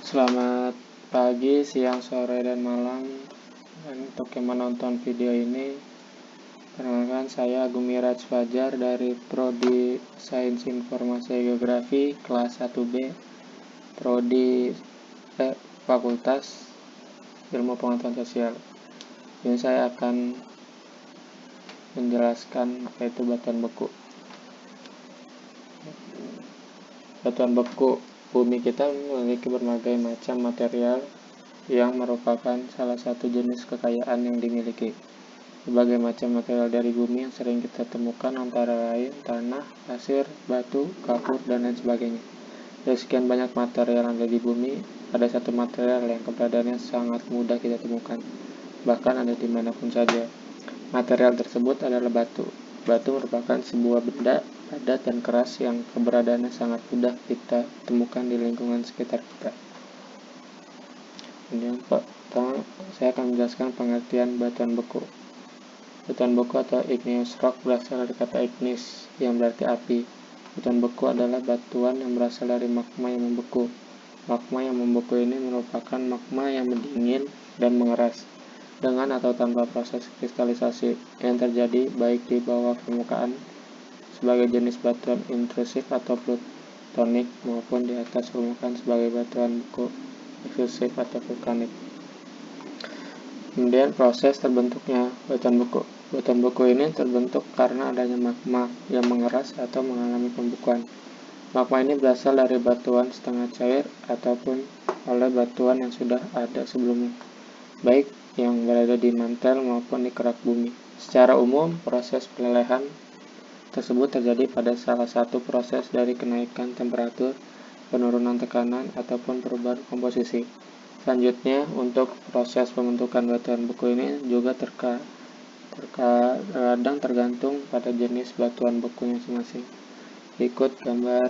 Selamat pagi, siang, sore, dan malam. Dan untuk yang menonton video ini, perkenalkan saya Agung Miraj Fajar dari Prodi Sains Informasi Geografi kelas 1B, Prodi Fakultas Ilmu Pengetahuan Sosial. Ini saya akan menjelaskan apa itu batuan beku. Batuan beku bumi kita memiliki berbagai macam material yang merupakan salah satu jenis kekayaan yang dimiliki. Berbagai macam material dari bumi yang sering kita temukan antara lain tanah, pasir, batu, kapur, dan lain sebagainya. Dari sekian banyak material yang ada di bumi, ada satu material yang keberadaannya sangat mudah kita temukan, bahkan ada dimanapun saja. Material tersebut adalah batu. Batu merupakan sebuah benda padat dan keras yang keberadaannya sangat mudah kita temukan di lingkungan sekitar kita. Kemudian pertama, saya akan menjelaskan pengertian batuan beku. Batuan beku atau igneous rock berasal dari kata ignis yang berarti api. Batuan beku adalah batuan yang berasal dari magma yang membeku. Magma yang membeku ini merupakan magma yang mendingin dan mengeras dengan atau tanpa proses kristalisasi yang terjadi baik di bawah permukaan sebagai jenis batuan intrusif atau plutonik maupun di atas permukaan sebagai batuan beku ekstrusif atau vulkanik. Kemudian proses terbentuknya batuan beku. Batuan beku ini terbentuk karena adanya magma yang mengeras atau mengalami pembekuan. Magma ini berasal dari batuan setengah cair ataupun oleh batuan yang sudah ada sebelumnya, baik yang berada di mantel maupun di kerak bumi. Secara umum, proses pelelehan tersebut terjadi pada salah satu proses dari kenaikan temperatur, penurunan tekanan, ataupun perubahan komposisi. Selanjutnya, untuk proses pembentukan batuan beku ini juga terkadang tergantung pada jenis batuan beku masing-masing. Berikut gambar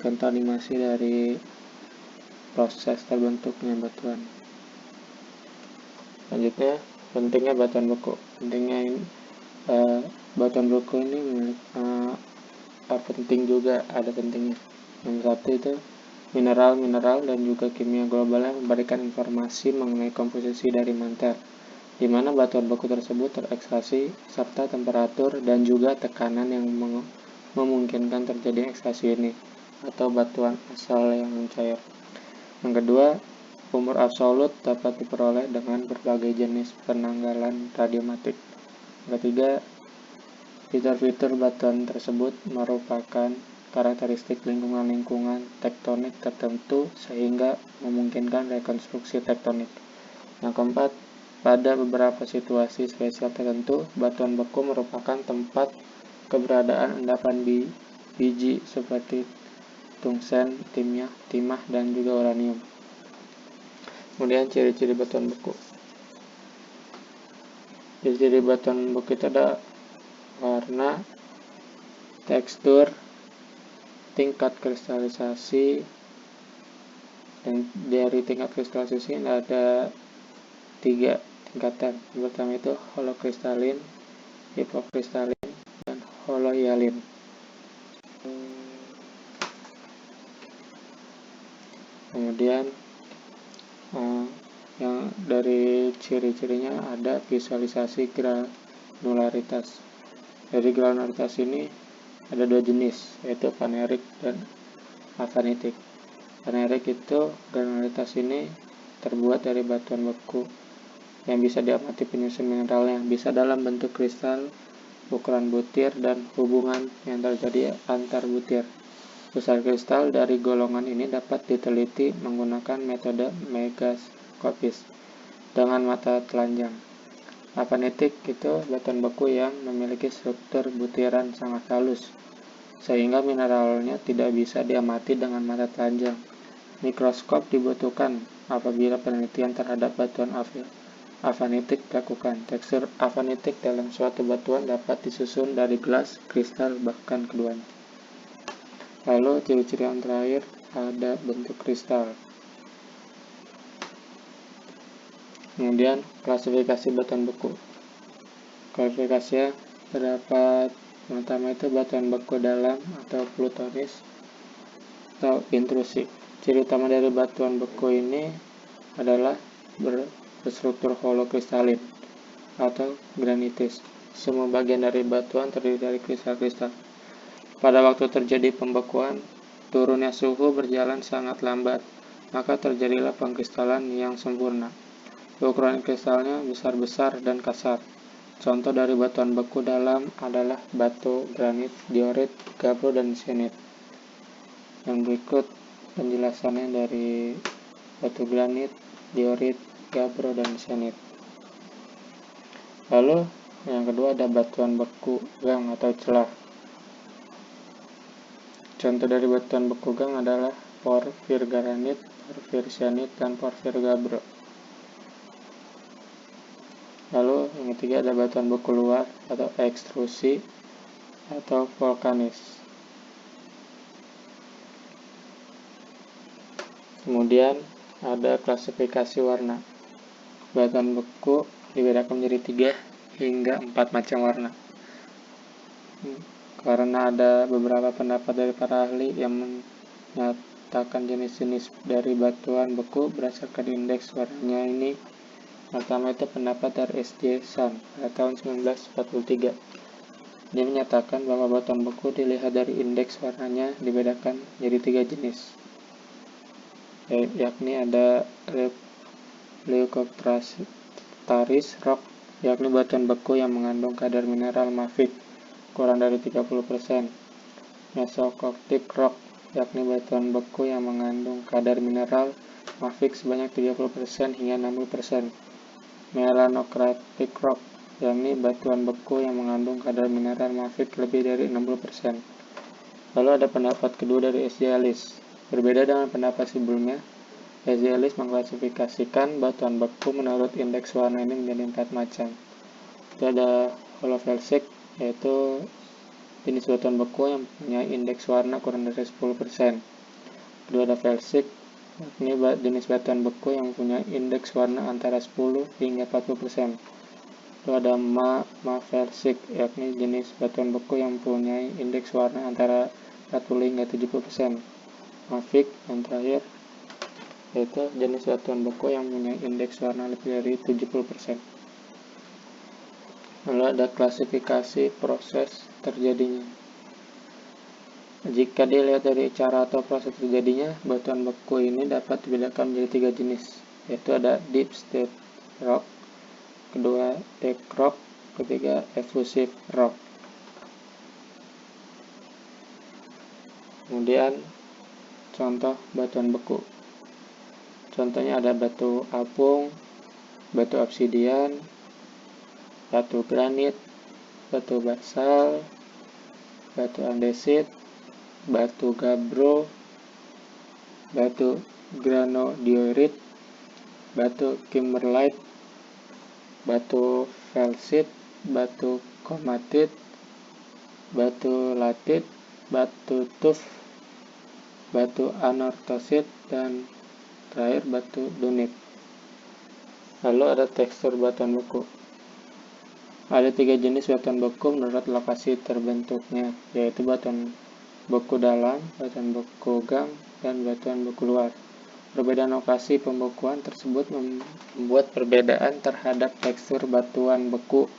contoh animasi dari proses terbentuknya batuan. Selanjutnya, pentingnya batuan beku. Batuan beku ini penting juga, ada pentingnya. Yang satu itu mineral dan juga kimia global yang memberikan informasi mengenai komposisi dari mantel, di mana batuan beku tersebut terekstraksi serta temperatur dan juga tekanan yang memungkinkan terjadi ekstraksi ini atau batuan asal yang mencair. Yang kedua, umur absolut dapat diperoleh dengan berbagai jenis penanggalan radiomatik. Yang ketiga, fitur-fitur batuan tersebut merupakan karakteristik lingkungan tektonik tertentu sehingga memungkinkan rekonstruksi tektonik. Yang keempat, pada beberapa situasi spesial tertentu, batuan beku merupakan tempat keberadaan endapan biji seperti tungsten, timah, dan juga uranium. Kemudian ciri-ciri batuan beku. Ciri-ciri batuan beku itu ada warna, tekstur, tingkat kristalisasi, dan dari tingkat kristalisasi ini ada 3 tingkatan. Yang pertama itu holokristalin, hipokristalin, dan holohyalin. Kemudian yang dari ciri-cirinya ada visualisasi granularitas. Dari granularitas ini ada 2 jenis, yaitu fanerik dan avanitik. Fanerik itu granularitas ini terbuat dari batuan beku yang bisa diamati penyusun mineralnya, bisa dalam bentuk kristal, ukuran butir, dan hubungan yang terjadi antar butir. Besar kristal dari golongan ini dapat diteliti menggunakan metode megaskopis dengan mata telanjang. Avanitik itu batuan beku yang memiliki struktur butiran sangat halus, sehingga mineralnya tidak bisa diamati dengan mata telanjang. Mikroskop dibutuhkan apabila penelitian terhadap batuan avanitik dilakukan. Tekstur avanitik dalam suatu batuan dapat disusun dari gelas, kristal, bahkan keduanya. Lalu ciri-ciri yang terakhir ada bentuk kristal. Kemudian klasifikasi batuan beku. Klasifikasinya terdapat yang pertama itu batuan beku dalam atau plutonis atau intrusif. Ciri utama dari batuan beku ini adalah berstruktur holokristalin atau granitis. Semua bagian dari batuan terdiri dari kristal-kristal. Pada waktu terjadi pembekuan, turunnya suhu berjalan sangat lambat, maka terjadilah pengkristalan yang sempurna. Ukuran kristalnya besar-besar dan kasar. Contoh dari batuan beku dalam adalah batu granit, diorit, gabbro, dan sienit. Yang berikut penjelasannya dari batu granit, diorit, gabbro, dan sienit. Lalu yang kedua ada batuan beku gang atau celah. Contoh dari batuan beku gang adalah porfir granit, porfir sienit, dan porfir gabbro. Lalu yang ketiga ada batuan beku luar atau ekstrusi atau vulkanis. Kemudian ada klasifikasi warna. Batuan beku dibedakan menjadi 3 hingga 4 macam warna. Karena ada beberapa pendapat dari para ahli yang menyatakan jenis-jenis dari batuan beku berdasarkan indeks warnanya ini. Pertama itu pendapat dari S.J. Sun pada tahun 1943. Dia menyatakan bahwa batuan beku dilihat dari indeks warnanya dibedakan menjadi 3 jenis, yakni ada Leucopteris rock, yakni batuan beku yang mengandung kadar mineral mafic kurang dari 30%. Mesococtic rock, yakni batuan beku yang mengandung kadar mineral mafic sebanyak 30% hingga 60%. Melanocratic rock, yakni batuan beku yang mengandung kadar mineral mafic lebih dari 60%. Lalu ada pendapat kedua dari S.J. Ellis. Berbeda dengan pendapat sebelumnya, S.J. Ellis mengklasifikasikan batuan beku menurut indeks warna ini menjadi 4 macam. Itu ada holofelsic, yaitu jenis batuan beku yang punya indeks warna kurang dari 10%. Kedua ada felsic, yakni jenis batuan beku yang punya indeks warna antara 10 hingga 40%. Lalu ada mafelsic, yakni jenis batuan beku yang punya indeks warna antara 40 hingga 70%. Mafic yang terakhir, yaitu jenis batuan beku yang punya indeks warna lebih dari 70%. Lalu ada klasifikasi proses terjadinya. Jika dilihat dari cara atau proses terjadinya, batuan beku ini dapat dibedakan menjadi 3 jenis, yaitu ada deep state rock, kedua deck rock, ketiga effusive rock. Kemudian contoh batuan beku. Contohnya ada batu apung, batu obsidian, batu granit, batu basal, batu andesit, batu gabbro, batu granodiorit, batu kimberlite, batu felsit, batu komatit, batu latit, batu tuf, batu anortosit, dan terakhir batu dunit. Lalu ada tekstur batuan beku. Ada 3 jenis batuan beku menurut lokasi terbentuknya, yaitu batuan beku dalam, batuan beku gang, dan batuan beku luar. Perbedaan lokasi pembekuan tersebut membuat perbedaan terhadap tekstur batuan beku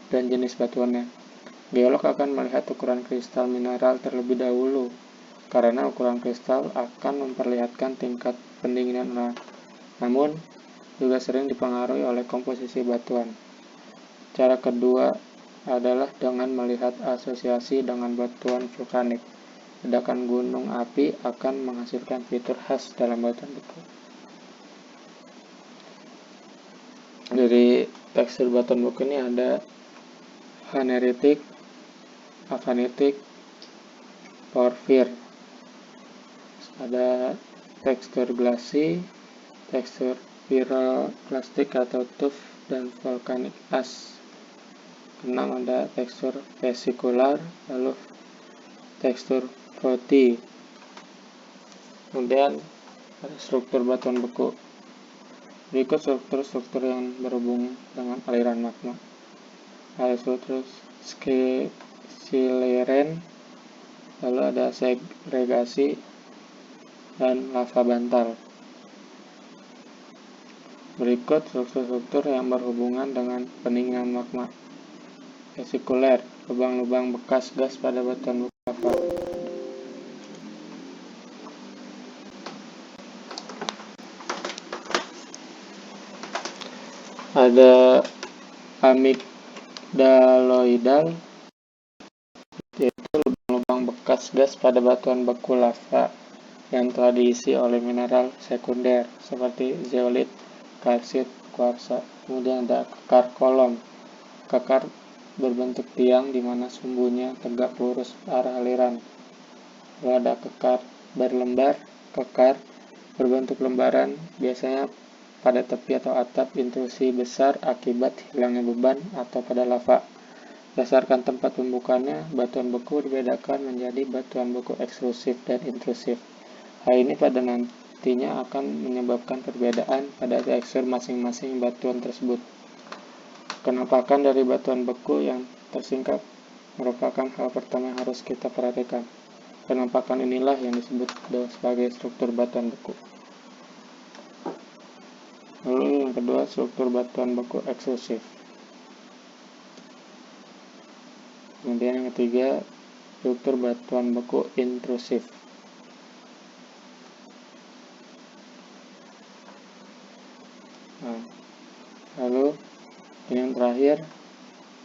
dan jenis batuannya. Geolog akan melihat ukuran kristal mineral terlebih dahulu, karena ukuran kristal akan memperlihatkan tingkat pendinginan, namun juga sering dipengaruhi oleh komposisi batuan. Cara kedua adalah dengan melihat asosiasi dengan batuan vulkanik. Ledakan gunung api akan menghasilkan fitur khas dalam batuan beku. Dari tekstur batuan beku ini ada phaneritic, avanitic, porfir. Ada tekstur glasi, tekstur pyroclastic atau tuff, dan volcanic ash. 6 ada tekstur vesikular, lalu tekstur frothy. Kemudian ada struktur batuan beku. Berikut struktur-struktur yang berhubung dengan aliran magma. Ada struktur sileren, lalu ada segregasi, dan lava bantal. Berikut struktur-struktur yang berhubungan dengan pendinginan magma. Vesikuler, lubang-lubang bekas gas pada batuan beku lava. Ada amigdaloidal, yaitu lubang-lubang bekas gas pada batuan beku lava yang telah diisi oleh mineral sekunder seperti zeolit, kalsit, kuarsa. Kemudian ada kekar kolom. Kekar berbentuk tiang di mana sumbunya tegak lurus arah aliran. Lalu ada kekar berlembar. Kekar berbentuk lembaran, biasanya pada tepi atau atap intrusi besar akibat hilangnya beban atau pada lava. Berdasarkan tempat pembukaannya, batuan beku dibedakan menjadi batuan beku ekstrusif dan intrusif. Hal ini pada nantinya akan menyebabkan perbedaan pada tekstur masing-masing batuan tersebut. Penampakan dari batuan beku yang tersingkap merupakan hal pertama yang harus kita perhatikan. Penampakan inilah yang disebut sebagai struktur batuan beku. Lalu yang kedua, struktur batuan beku ekstrusif. Kemudian yang ketiga, struktur batuan beku intrusif. Lalu yang terakhir,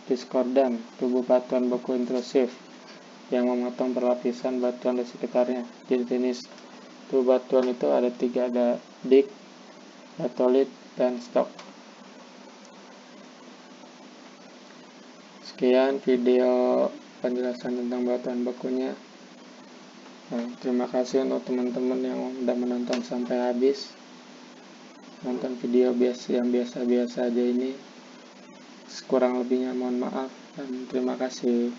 diskordan, tubuh batuan beku intrusif yang memotong perlapisan batuan di sekitarnya. Jenis tubuh batuan itu ada 3, ada dik, batolit, dan stok. Sekian video penjelasan tentang batuan bekunya. Terima kasih untuk teman-teman yang sudah menonton sampai habis. Nonton video yang biasa-biasa aja ini. Kurang lebihnya mohon maaf dan terima kasih.